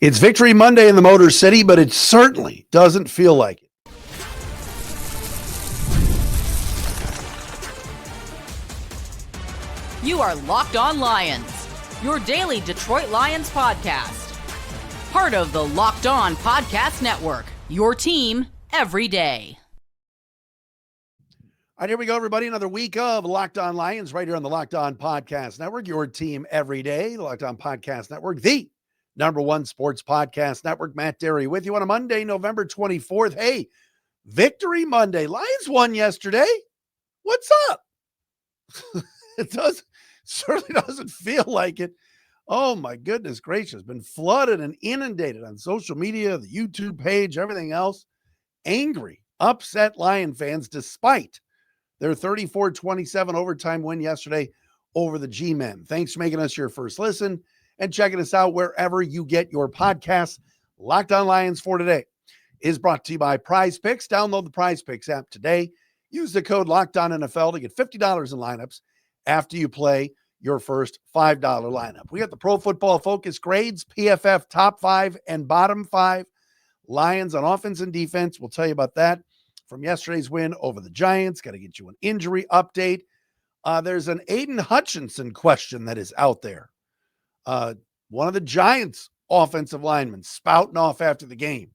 It's Victory Monday in the Motor City, but it certainly doesn't feel like it. You are Locked On Lions, your daily Detroit Lions podcast. Part of the Locked On Podcast Network, your team every day. All right, here we go, everybody. Another week of Locked On Lions right here on the Locked On Podcast Network, your team every day. The Locked On Podcast Network, the number one sports podcast network. Matt Dery with you on a Monday, November 24th. Hey, Victory Monday. Lions won yesterday. What's up? It certainly doesn't feel like it. Oh my goodness gracious. Been flooded and inundated on social media, the YouTube page, everything else. Angry, upset Lion fans despite their 34-27 overtime win yesterday over the G-Men. Thanks for making us your first listen and checking us out wherever you get your podcasts. Locked On Lions for today is brought to you by Prize Picks. Download the Prize Picks app today. Use the code LOCKEDONNFL to get $50 in lineups after you play your first $5 lineup. We got the Pro Football Focus grades, PFF top 5 and bottom 5. Lions on offense and defense. We'll tell you about that from yesterday's win over the Giants. Got to get you an injury update. There's an Aidan Hutchinson question that is out there. One of the Giants offensive linemen spouting off after the game,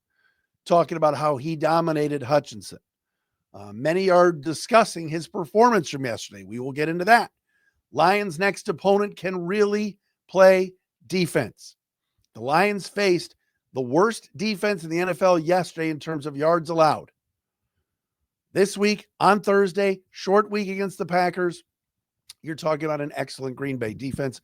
talking about how he dominated Hutchinson. Many are discussing his performance from yesterday. We will get into that. Lions' next opponent can really play defense. The Lions faced the worst defense in the NFL yesterday in terms of yards allowed. This week, on Thursday, short week against the Packers, you're talking about an excellent Green Bay defense.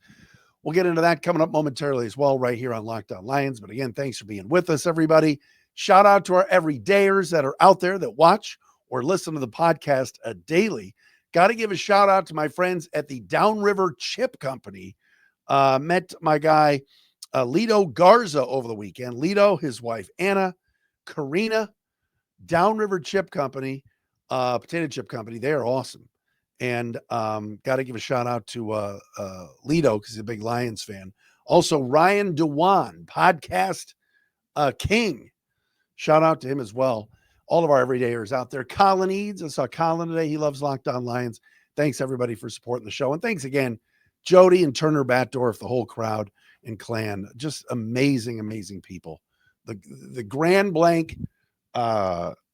We'll get into that coming up momentarily as well right here on Locked On Lions. But again, thanks for being with us, everybody. Shout out to our everydayers that are out there that watch or listen to the podcast daily. Got to give a shout out to my friends at the Downriver Chip Company. Met my guy, Lito Garza over the weekend. Lito, his wife, Anna, Karina, Downriver Chip Company, potato chip company. They are awesome. And got to give a shout out to Lito because he's a big Lions fan. Also, Ryan Dewan, podcast king. Shout out to him as well. All of our everydayers out there. Colin Eads. I saw Colin today. He loves Locked On Lions. Thanks, everybody, for supporting the show. And thanks again, Jody and Turner Batdorf, the whole crowd and clan. Just amazing, amazing people. The Grand Blanc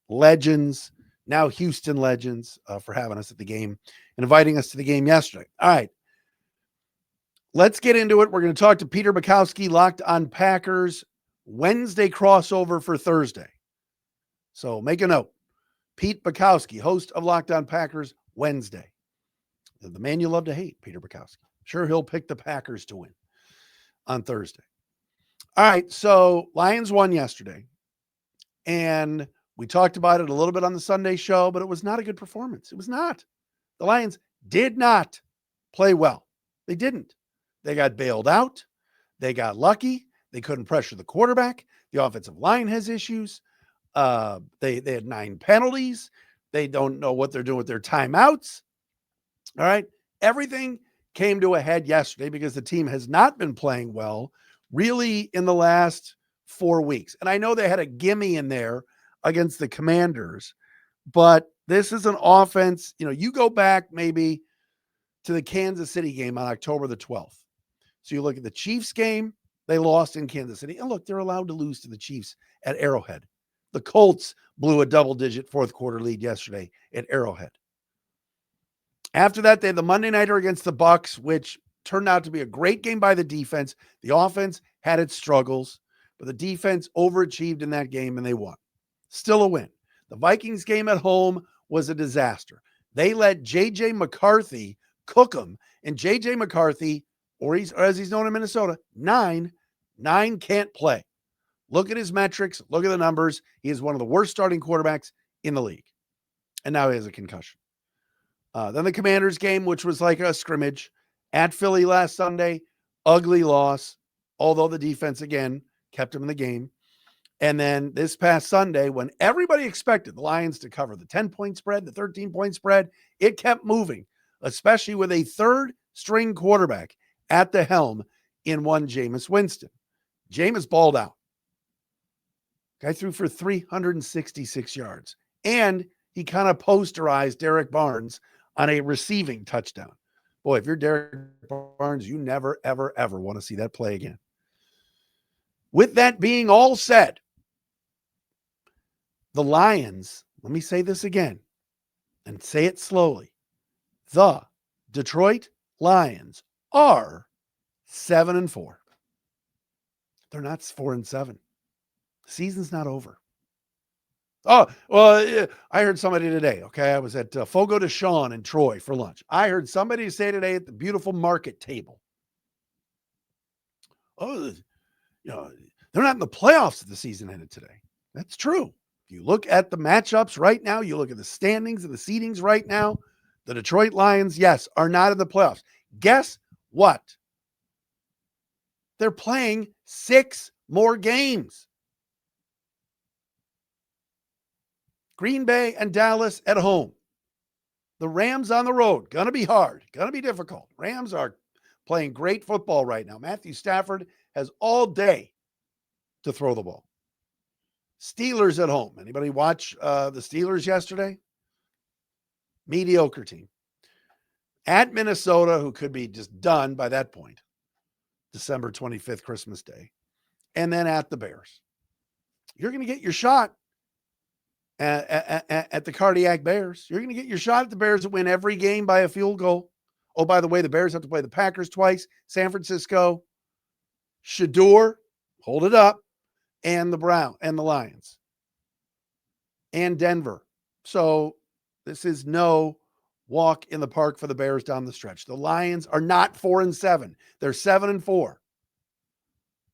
legends, now Houston legends, for having us at the game and inviting us to the game yesterday. All right. Let's get into it. We're going to talk to Peter Bukowski, Locked On Packers, Wednesday crossover for Thursday. So make a note. Pete Bukowski, host of Locked On Packers, Wednesday. The man you love to hate, Peter Bukowski. Sure, he'll pick the Packers to win on Thursday. All right, so Lions won yesterday. And we talked about it a little bit on the Sunday show, but it was not a good performance. It was not. The Lions did not play well. They didn't. They got bailed out. They got lucky. They couldn't pressure the quarterback. The offensive line has issues. They had 9 penalties. They don't know what they're doing with their timeouts. All right. Everything came to a head yesterday because the team has not been playing well really in the last 4 weeks. And I know they had a gimme in there against the Commanders, but this is an offense, you go back maybe to the Kansas City game on October the 12th. So you look at the Chiefs game, they lost in Kansas City. And look, they're allowed to lose to the Chiefs at Arrowhead. The Colts blew a double-digit fourth quarter lead yesterday at Arrowhead. After that, they had the Monday nighter against the Bucs, which turned out to be a great game by the defense. The offense had its struggles, but the defense overachieved in that game and they won. Still a win. The Vikings game at home was a disaster. They let J.J. McCarthy cook them, and J.J. McCarthy, or as he's known in Minnesota, nine can't play. Look at his metrics. Look at the numbers. He is one of the worst starting quarterbacks in the league. And now he has a concussion. Then the Commanders game, which was like a scrimmage at Philly last Sunday. Ugly loss, although the defense, again, kept him in the game. And then this past Sunday, when everybody expected the Lions to cover the 10-point spread, the 13-point spread, it kept moving, especially with a third-string quarterback at the helm in one Jameis Winston. Jameis balled out. Guy threw for 366 yards. And he kind of posterized Derek Barnes on a receiving touchdown. Boy, if you're Derek Barnes, you never, ever, ever want to see that play again. With that being all said, the Lions, let me say this again and say it slowly. The Detroit Lions are 7-4. They're not 4-7. The season's not over. Oh, well, I heard somebody today, okay? I was at Fogo de Chão in Troy for lunch. I heard somebody say today at the beautiful market table, oh, they're not in the playoffs if the season ended today. That's true. If you look at the matchups right now, you look at the standings and the seedings right now, the Detroit Lions, yes, are not in the playoffs. Guess what? They're playing 6 more games. Green Bay and Dallas at home. The Rams on the road. Going to be hard. Going to be difficult. Rams are playing great football right now. Matthew Stafford has all day to throw the ball. Steelers at home. Anybody watch the Steelers yesterday? Mediocre team. At Minnesota, who could be just done by that point. December 25th, Christmas Day. And then at the Bears. You're going to get your shot at the Cardiac Bears. You're going to get your shot at the Bears that win every game by a field goal. Oh, by the way, the Bears have to play the Packers twice, San Francisco, Shador, hold it up, and the Lions, and Denver. So this is no walk in the park for the Bears down the stretch. The Lions are not 4-7. They're 7-4.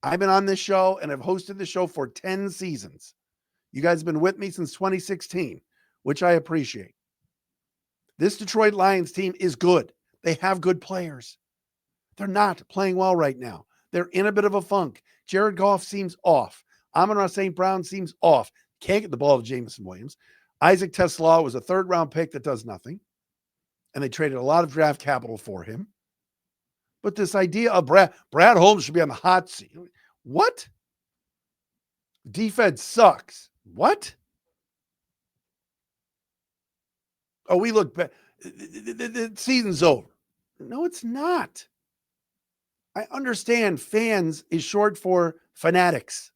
I've been on this show and have hosted the show for 10 seasons. You guys have been with me since 2016, which I appreciate. This Detroit Lions team is good. They have good players. They're not playing well right now. They're in a bit of a funk. Jared Goff seems off. Amon-Ra St. Brown seems off. Can't get the ball to Jameson Williams. Isaac Tesla was a 3rd-round pick that does nothing. And they traded a lot of draft capital for him. But this idea of Brad Holmes should be on the hot seat. What? Defense sucks. What? Oh, we look bad. The season's over. No, it's not. I understand fans is short for fanatics.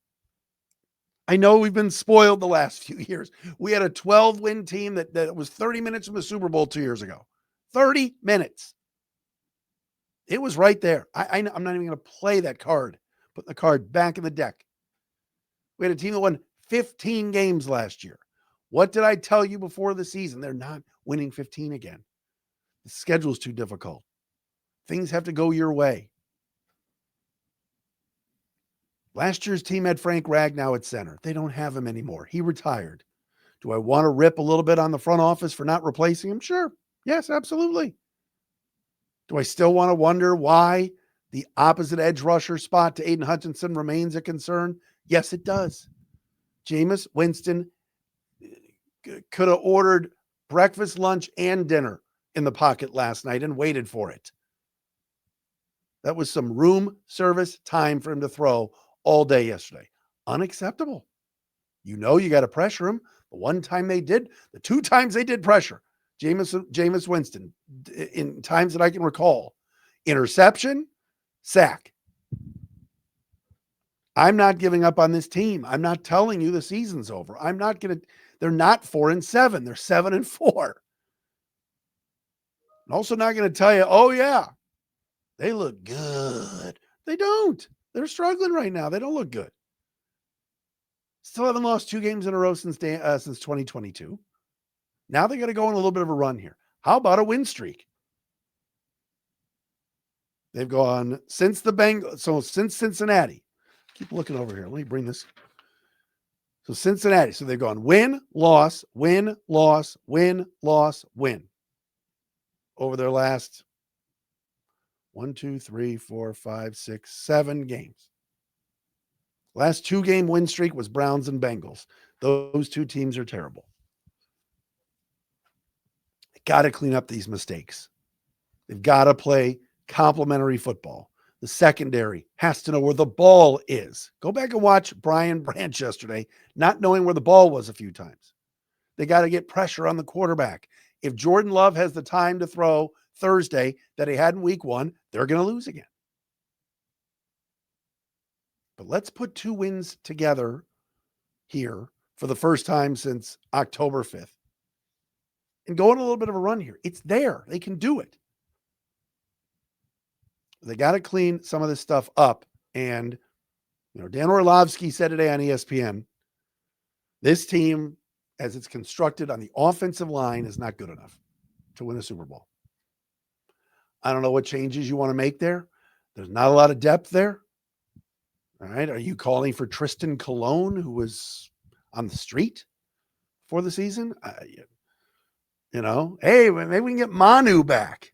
I know we've been spoiled the last few years. We had a 12-win team that was 30 minutes from the Super Bowl 2 years ago. 30 minutes. It was right there. I'm not even going to play that card. Put the card back in the deck. We had a team that won 15 games last year. What did I tell you before the season? They're not winning 15 again. The schedule's too difficult. Things have to go your way. Last year's team had Frank Ragnow at center. They don't have him anymore. He retired. Do I want to rip a little bit on the front office for not replacing him? Sure. Yes, absolutely. Do I still want to wonder why the opposite edge rusher spot to Aidan Hutchinson remains a concern? Yes, it does. Jameis Winston could have ordered breakfast, lunch, and dinner in the pocket last night and waited for it. That was some room service time for him to throw all day yesterday. Unacceptable. You know you got to pressure him. The one time they did, the 2 times they did pressure Jameis Winston in times that I can recall. Interception, sack. I'm not giving up on this team. I'm not telling you the season's over. They're not 4-7. They're 7-4. I'm also not going to tell you, oh yeah, they look good. They don't. They're struggling right now. They don't look good. Still haven't lost 2 games in a row since 2022. Now they got to go on a little bit of a run here. How about a win streak? They've gone since since Cincinnati. Keep looking over here. Let me bring this. So Cincinnati. So they've gone win, loss, win, loss, win, loss, win. Over their last 1, 2, 3, 4, 5, 6, 7 games. Last 2-game win streak was Browns and Bengals. Those 2 teams are terrible. They got to clean up these mistakes. They've got to play complementary football. The secondary has to know where the ball is. Go back and watch Brian Branch yesterday, not knowing where the ball was a few times. They got to get pressure on the quarterback. If Jordan Love has the time to throw Thursday that he had in week 1, they're going to lose again. But let's put 2 wins together here for the first time since October 5th and go on a little bit of a run here. It's there. They can do it. They got to clean some of this stuff up. And, Dan Orlovsky said today on ESPN, this team, as it's constructed on the offensive line, is not good enough to win a Super Bowl. I don't know what changes you want to make there. There's not a lot of depth there. All right. Are you calling for Tristan Colon, who was on the street for the season? Hey, maybe we can get Manu back.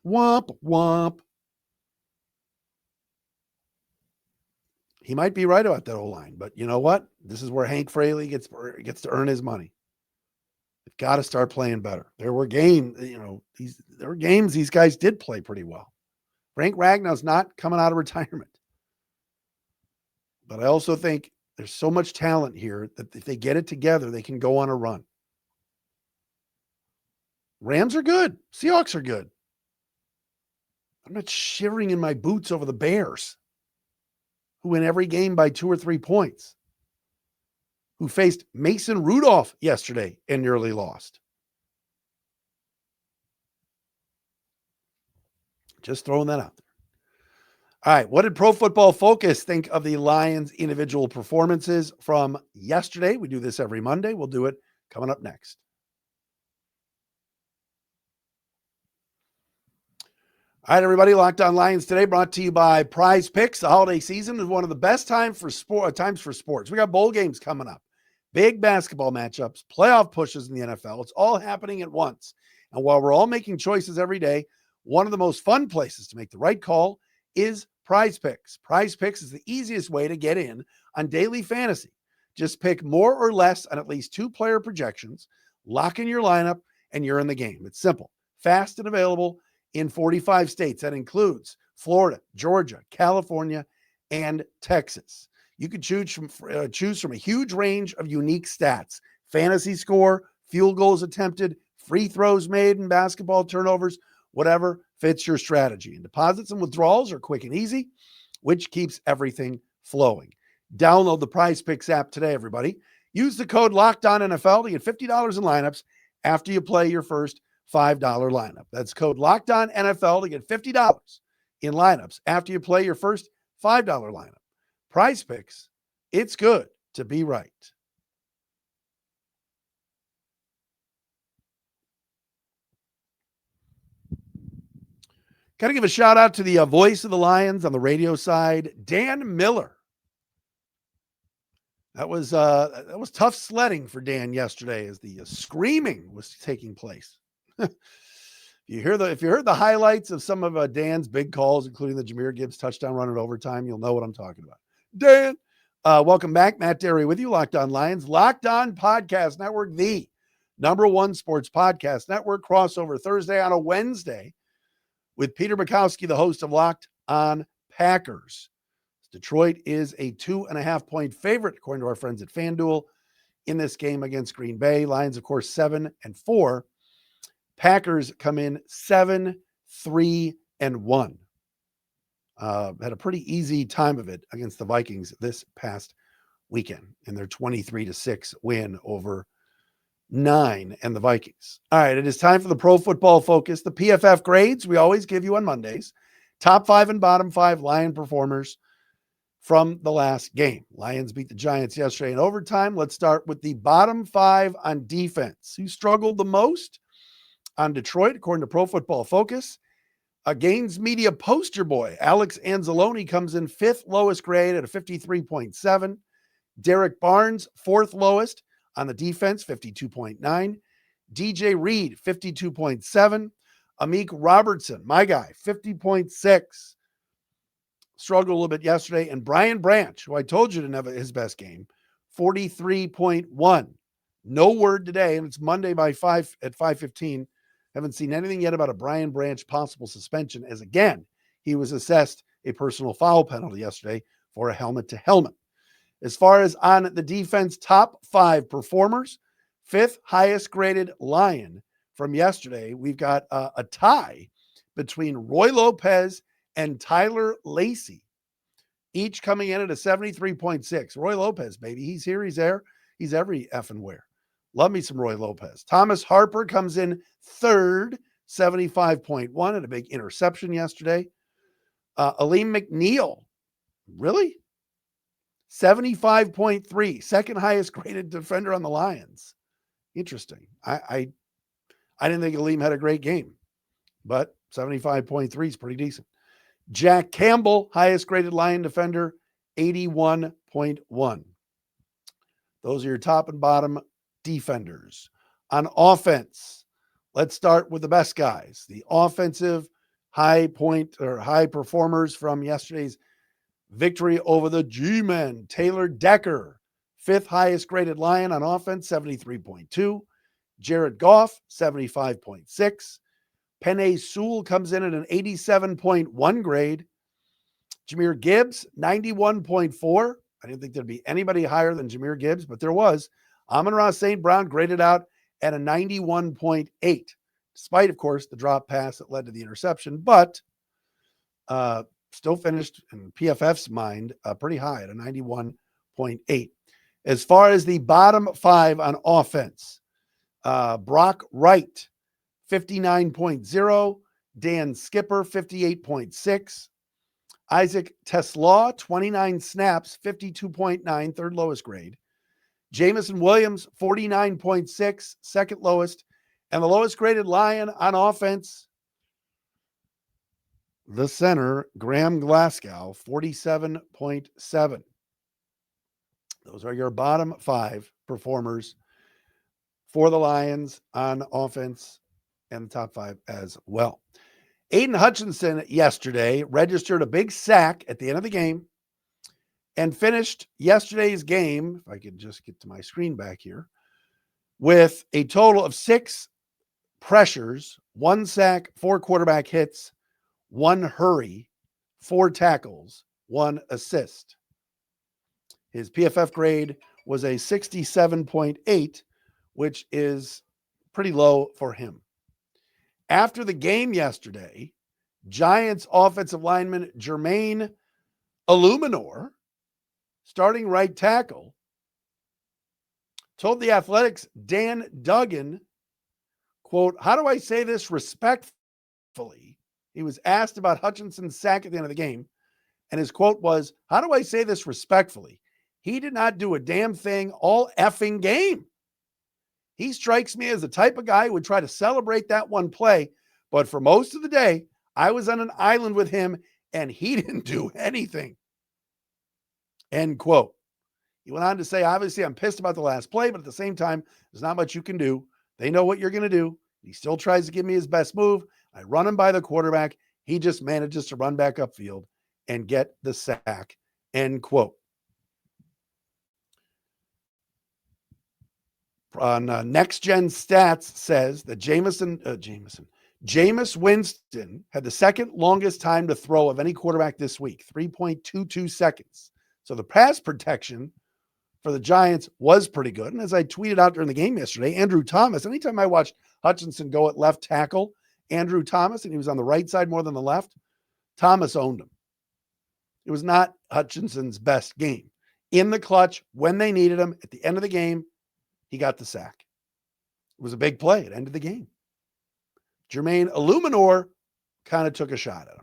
Womp, womp. He might be right about that whole line, but you know what? This is where Hank Fraley gets to earn his money. They've got to start playing better. There were games these guys did play pretty well. Frank Ragnow's not coming out of retirement. But I also think there's so much talent here that if they get it together, they can go on a run. Rams are good. Seahawks are good. I'm not shivering in my boots over the Bears, who win every game by 2 or 3 points, who faced Mason Rudolph yesterday and nearly lost. Just throwing that out there. All right, what did Pro Football Focus think of the Lions' individual performances from yesterday? We do this every Monday. We'll do it coming up next. All right, everybody, Locked On Lions today brought to you by Prize Picks. The holiday season is one of the best times for sports. We got bowl games coming up, big basketball matchups, playoff pushes in the NFL. It's all happening at once. And while we're all making choices every day, one of the most fun places to make the right call is Prize Picks. Prize Picks is the easiest way to get in on daily fantasy. Just pick more or less on at least 2 player projections, lock in your lineup, and you're in the game. It's simple, fast, and available in 45 states. That includes Florida, Georgia, California, and Texas. You can choose from a huge range of unique stats: fantasy score, field goals attempted, free throws made, and basketball turnovers, whatever fits your strategy. And deposits and withdrawals are quick and easy, which keeps everything flowing. Download the Prize Picks app today, everybody. Use the code LOCKEDONNFL to get $50 in lineups after you play your first $5 lineup. That's code LOCKEDONNFL to get $50 in lineups after you play your first $5 lineup. Prize Picks, it's good to be right. Got to give a shout out to the voice of the Lions on the radio side, Dan Miller. That was tough sledding for Dan yesterday as the screaming was taking place. If you heard the highlights of some of Dan's big calls, including the Jahmyr Gibbs touchdown run in overtime, you'll know what I'm talking about. Dan, welcome back. Matt Dery with you, Locked On Lions, Locked On Podcast Network, the #1 sports podcast network. Crossover Thursday on a Wednesday with Peter Bukowski, the host of Locked On Packers. Detroit is a 2.5-point favorite, according to our friends at FanDuel, in this game against Green Bay. Lions, of course, 7-4. Packers come in 7-3-1. Had a pretty easy time of it against the Vikings this past weekend in their 23-6 win over 9 and the Vikings. All right, it is time for the Pro Football Focus, the PFF grades we always give you on Mondays. Top 5 and bottom 5 Lion performers from the last game. Lions beat the Giants yesterday in overtime. Let's start with the bottom 5 on defense. Who struggled the most on Detroit, according to Pro Football Focus? A Gaines Media poster boy, Alex Anzalone, comes in 5th lowest grade at a 53.7. Derek Barnes, 4th lowest on the defense, 52.9. DJ Reed, 52.7. Amik Robertson, my guy, 50.6. Struggled a little bit yesterday. And Brian Branch, who I told you didn't have his best game, 43.1. No word today, and it's Monday at 5:15. Haven't seen anything yet about a Brian Branch possible suspension, as again, he was assessed a personal foul penalty yesterday for a helmet-to-helmet. As far as on the defense, top 5 performers, 5th highest graded Lion from yesterday, we've got a tie between Roy Lopez and Tyler Lacey, each coming in at a 73.6. Roy Lopez, baby. He's here. He's there. He's every effing where. Love me some Roy Lopez. Thomas Harper comes in 3rd, 75.1, at a big interception yesterday. Aleem McNeil, really? 75.3, 2nd highest graded defender on the Lions. Interesting. I didn't think Aleem had a great game, but 75.3 is pretty decent. Jack Campbell, highest graded Lion defender, 81.1. Those are your top and bottom defenders. On offense, let's start with the best guys. The offensive high performers from yesterday's victory over the G-Men. Taylor Decker, 5th highest graded Lion on offense, 73.2. Jared Goff, 75.6. Penei Sewell comes in at an 87.1 grade. Jahmyr Gibbs, 91.4. I didn't think there'd be anybody higher than Jahmyr Gibbs, but there was. Amon-Ra St. Brown graded out at a 91.8, despite, of course, the drop pass that led to the interception, but still finished in PFF's mind pretty high at a 91.8. As far as the bottom 5 on offense, Brock Wright, 59.0. Dan Skipper, 58.6. Isaac Tesla, 29 snaps, 52.9, 3rd lowest grade. Jameson Williams, 49.6, 2nd lowest. And the lowest graded Lion on offense, the center, Graham Glasgow, 47.7. Those are your bottom 5 performers for the Lions on offense, and the top 5 as well. Aidan Hutchinson yesterday registered a big sack at the end of the game and finished yesterday's game, if I could just get to my screen back here, with a total of 6 pressures, 1 sack, 4 quarterback hits, 1 hurry, 4 tackles, 1 assist. His PFF grade was a 67.8, which is pretty low for him. After the game yesterday, Giants offensive lineman Jermaine Illuminor, starting right tackle, told the Athletics' Dan Duggan, quote, "How do I say this respectfully?" He was asked about Hutchinson's sack at the end of the game, and his quote was, "How do I say this respectfully? He did not do a damn thing all effing game. He strikes me as the type of guy who would try to celebrate that one play, but for most of the day, I was on an island with him, and he didn't do anything." End quote. He went on to say, "Obviously, I'm pissed about the last play, but at the same time, there's not much you can do. They know what you're going to do. He still tries to give me his best move. I run him by the quarterback. He just manages to run back upfield and get the sack." End quote. On Next Gen Stats says that Jameis Winston had the 2nd longest time to throw of any quarterback this week, 3.22 seconds. So the pass protection for the Giants was pretty good. And as I tweeted out during the game yesterday, Andrew Thomas, anytime I watched Hutchinson go at left tackle, Andrew Thomas, and he was on the right side more than the left, Thomas owned him. It was not Hutchinson's best game. In the clutch, when they needed him, at the end of the game, he got the sack. It was a big play. It ended the game. Jermaine Illuminor kind of took a shot at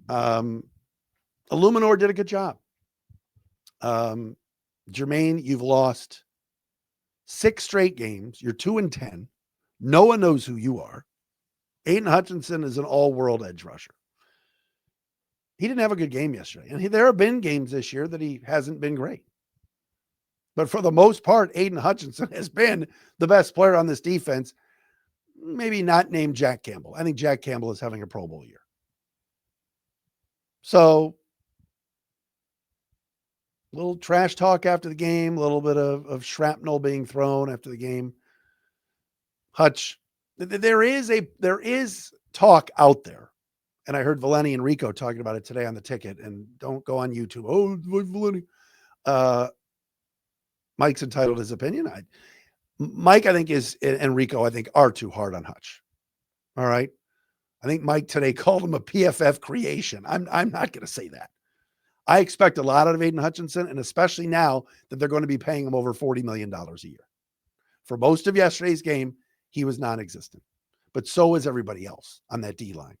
him. Illuminor did a good job. Jermaine, you've lost 6 straight games. You're 2-10. No one knows who you are. Aidan Hutchinson is an all-world edge rusher. He didn't have a good game yesterday. And there have been games this year that he hasn't been great. But for the most part, Aidan Hutchinson has been the best player on this defense. Maybe not named Jack Campbell. I think Jack Campbell is having a Pro Bowl year. So, a little trash talk after the game, a little bit of shrapnel being thrown after the game. Hutch, there is talk out there, And I heard Valeni and Rico talking about it today on the ticket. And don't go on YouTube. Oh, Valeni. Mike's entitled to his opinion. Mike, I think, and Rico, I think, are too hard on Hutch. All right. I think Mike today called him a PFF creation. I'm not going to say that. I expect a lot out of Aidan Hutchinson, and especially now that they're going to be paying him over $40 million a year. For most of yesterday's game, he was non-existent. But so was everybody else on that D-line.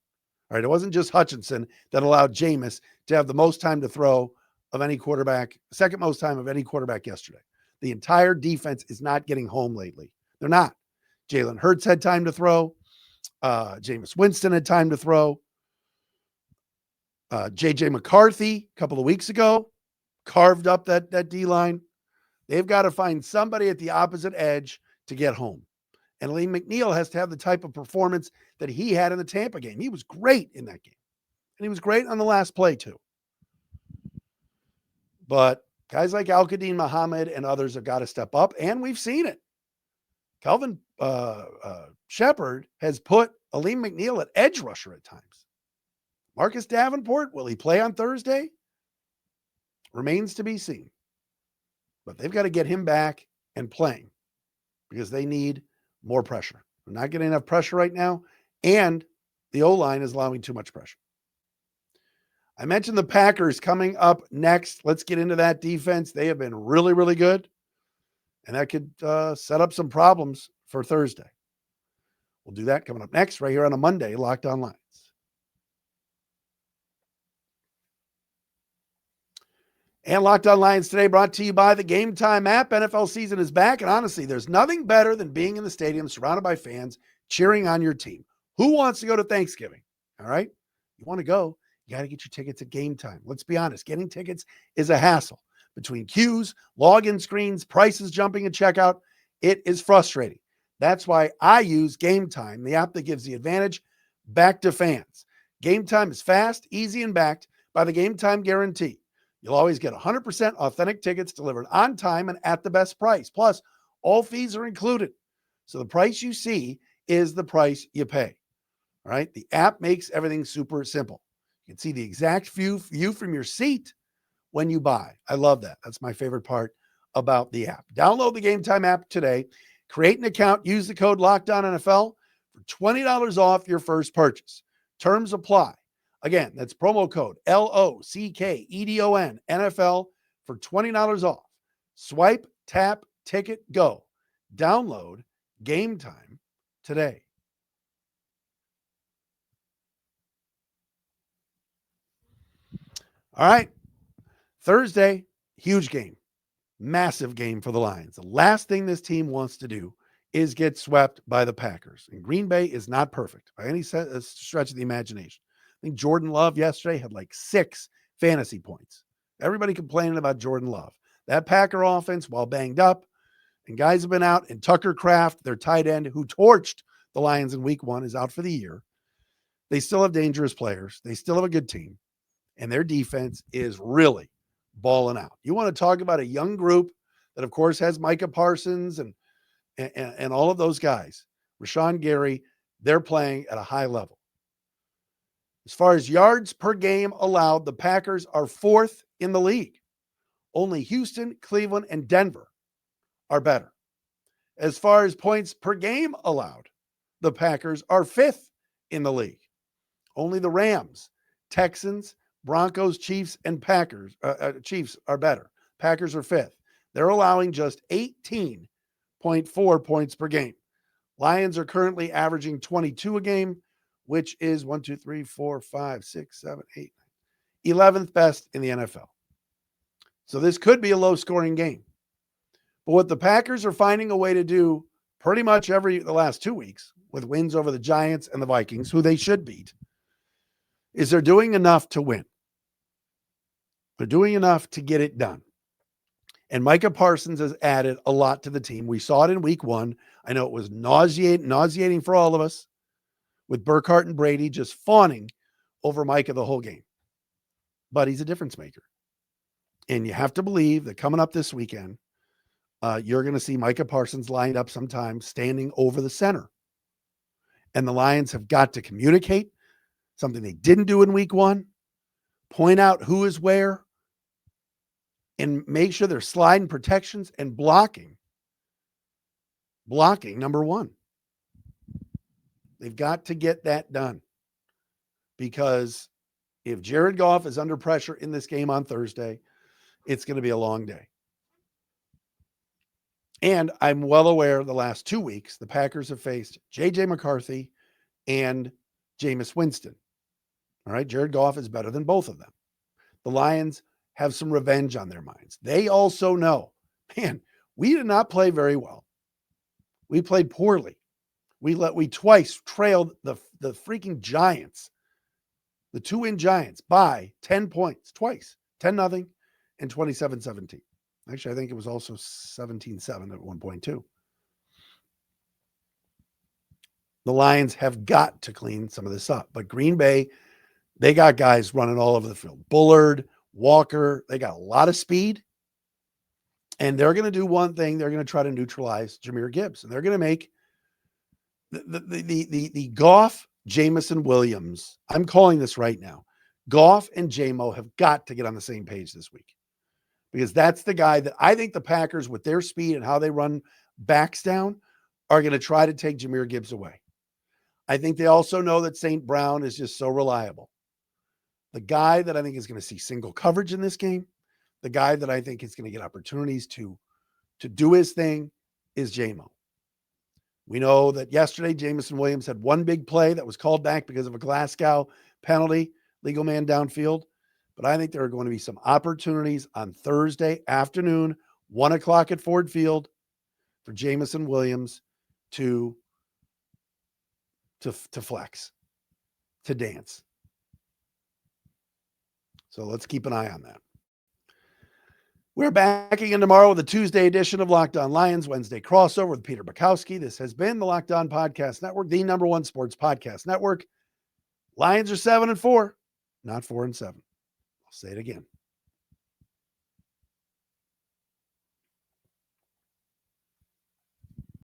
All right. It wasn't just Hutchinson that allowed Jameis to have the most time to throw of any quarterback, second most time of any quarterback yesterday. The entire defense is not getting home lately. They're not. Jalen Hurts had time to throw. Jameis Winston had time to throw. J.J. McCarthy a couple of weeks ago carved up that D-line. They've got to find somebody at the opposite edge to get home. And Lee McNeil has to have the type of performance that he had in the Tampa game. He was great in that game. And he was great on the last play too. But guys like Al-Qadim Muhammad and others have got to step up, and we've seen it. Calvin Shepard has put Aleem McNeil at edge rusher at times. Marcus Davenport, will he play on Thursday? Remains to be seen. But they've got to get him back and playing because they need more pressure. They're not getting enough pressure right now, and the O-line is allowing too much pressure. I mentioned the Packers coming up next. Let's get into that defense. They have been really, really good, and that could set up some problems for Thursday. We'll do that coming up next right here on a Monday, Locked On Lions. And Locked On Lions today brought to you by the Game Time app. NFL season is back, and honestly, there's nothing better than being in the stadium surrounded by fans cheering on your team. Who wants to go to Thanksgiving? All right? You want to go, you got to get your tickets at Game Time. Let's be honest, getting tickets is a hassle. Between queues, login screens, prices jumping at checkout, it is frustrating. That's why I use Game Time, the app that gives the advantage back to fans. Game Time is fast, easy, and backed by the Game Time guarantee. You'll always get 100% authentic tickets delivered on time and at the best price. Plus, all fees are included. So the price you see is the price you pay. All right? The app makes everything super simple. You can see the exact view from your seat when you buy. I love that. That's my favorite part about the app. Download the Game Time app today. Create an account. Use the code LOCKEDONNFL for $20 off your first purchase. Terms apply. Again, that's promo code LOCKEDON NFL for $20 off. Swipe, tap, ticket, go. Download Game Time today. All right. Thursday, huge game. Massive game for the Lions. The last thing this team wants to do is get swept by the Packers. And Green Bay is not perfect by any stretch of the imagination. I think Jordan Love yesterday had like 6 fantasy points. Everybody complaining about Jordan Love. That Packer offense, while banged up, and guys have been out, and Tucker Kraft, their tight end, who torched the Lions in week 1, is out for the year. They still have dangerous players. They still have a good team. And their defense is really balling out. You want to talk about a young group that, of course, has Micah Parsons and all of those guys. Rashawn Gary, they're playing at a high level. As far as yards per game allowed, the Packers are 4th in the league. Only Houston, Cleveland, and Denver are better. As far as points per game allowed, the Packers are 5th in the league. Only the Rams, Texans, Broncos, Chiefs, and Chiefs are better. Packers are 5th. They're allowing just 18.4 points per game. Lions are currently averaging 22 a game, which is 11th best in the NFL. So this could be a low-scoring game. But what the Packers are finding a way to do pretty much the last 2 weeks with wins over the Giants and the Vikings, who they should beat, is they're doing enough to win. They're doing enough to get it done. And Micah Parsons has added a lot to the team. We saw it in week 1. I know it was nauseating for all of us with Burkhardt and Brady just fawning over Micah the whole game. But he's a difference maker. And you have to believe that coming up this weekend, you're going to see Micah Parsons lined up sometime standing over the center. And the Lions have got to communicate, something they didn't do in week 1, point out who is where, and make sure they're sliding protections and blocking. Blocking, number 1. They've got to get that done, because if Jared Goff is under pressure in this game on Thursday, it's going to be a long day. And I'm well aware the last 2 weeks, the Packers have faced J.J. McCarthy and Jameis Winston. All right, Jared Goff is better than both of them. The Lions have some revenge on their minds. They also know, man, we did not play very well. We played poorly. We twice trailed the freaking Giants, the 2-win Giants, by 10 points, twice, 10-0 and 27-17. Actually, I think it was also 17-7 at one point too. The Lions have got to clean some of this up. But Green Bay, they got guys running all over the field. Bullard, Walker, they got a lot of speed. And they're going to do one thing. They're going to try to neutralize Jahmyr Gibbs. And they're going to make the Goff, Jameson Williams. I'm calling this right now. Goff and JMO have got to get on the same page this week, because that's the guy that I think the Packers, with their speed and how they run backs down, are going to try to take Jahmyr Gibbs away. I think they also know that St. Brown is just so reliable. The guy that I think is going to see single coverage in this game, the guy that I think is going to get opportunities to do his thing, is JMO. We know that yesterday, Jameson Williams had one big play that was called back because of a Glasgow penalty, legal man downfield. But I think there are going to be some opportunities on Thursday afternoon, 1 o'clock at Ford Field, for Jameson Williams to flex, to dance. So let's keep an eye on that. We're back again tomorrow with a Tuesday edition of Locked On Lions, Wednesday crossover with Peter Bukowski. This has been the Locked On Podcast Network, the #1 sports podcast network. Lions are 7-4, not 4-7. I'll say it again.